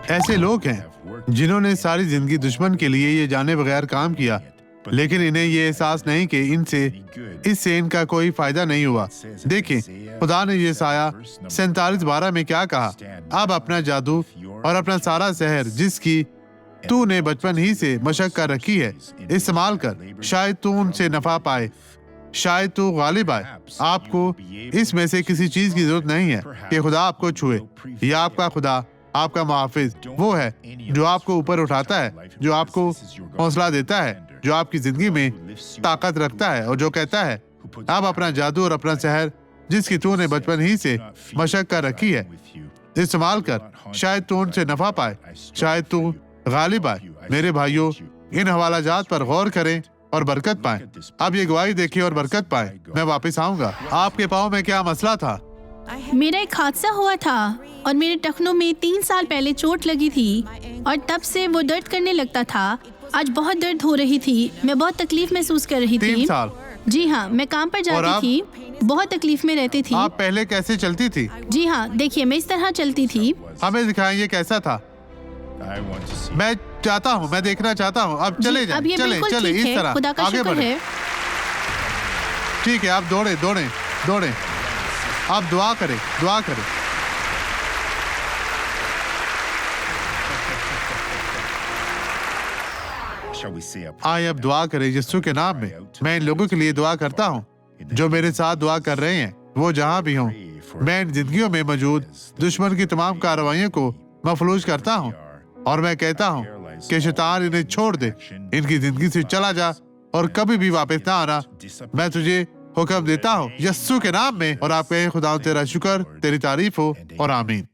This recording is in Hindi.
ऐसे लोग हैं जिन्होंने सारी जिंदगी दुश्मन के लिए ये जाने बगैर काम किया, लेकिन इन्हें ये एहसास नहीं कि इससे इनका कोई फायदा नहीं हुआ। देखिए, खुदा ने यशायाह 47:12 में क्या कहा, अब अपना जादू और अपना सारा सहर जिसकी तूने बचपन ही से मशक कर रखी है इस्तेमाल कर, शायद तू उनसे नफा पाए, शायद तू गालिब आए। आपको इसमें से किसी चीज की जरूरत नहीं है कि खुदा आपको छुए। या आपका खुदा, आपका मुहाफिज वो है जो आपको ऊपर उठाता है, जो आपको हौसला देता है, जो आपकी जिंदगी में ताकत रखता है और जो कहता है अब अपना जादू और अपना सहर जिसकी तूने बचपन ही से मशक कर रखी है इस्तेमाल कर, शायद तू उनसे नफा पाए, शायद तू गालिब आए। मेरे भाइयों, इन हवालाजात पर गौर करें और बरकत पाएं। अब ये गवाही देखिए और बरकत पाएं। मैं वापस आऊंगा। आपके पाँव में क्या मसला था? मेरा एक हादसा हुआ था और मेरे टखनों में 3 साल पहले चोट लगी थी और तब से वो दर्द करने लगता था। आज बहुत दर्द हो रही थी, मैं बहुत तकलीफ महसूस कर रही 3 थी। साल? जी हाँ, मैं काम पर जाती थी, बहुत तकलीफ में रहती थी। आप पहले कैसे चलती थी? जी हाँ, देखिए मैं इस तरह चलती थी। हमें दिखाएं ये कैसा था। मैं चाहता हूँ, मैं देखना चाहता हूँ। अब चले जाएं, अब ये चले बिल्कुल चले ठीक इस है, तरह खुदा का आगे शुक्र बढ़े। है। ठीक है, आप दौड़े दौड़े दौड़े। आप दुआ करें, दुआ करें। आइए अब दुआ करें यीशु के नाम में। मैं इन लोगों के लिए दुआ करता हूँ जो मेरे साथ दुआ कर रहे हैं, वो जहाँ भी हों। मैं इन जिंदगियों में मौजूद दुश्मन की तमाम कार्रवाइयों को मफलूज करता हूँ और मैं कहता हूँ कि शैतान इन्हें छोड़ दे, इनकी जिंदगी से चला जा और कभी भी वापस ना आना। मैं तुझे हुक्म देता हूँ यीशु के नाम में। और आप कहें खुदा तेरा शुक्र, तेरी तारीफ हो और आमीन।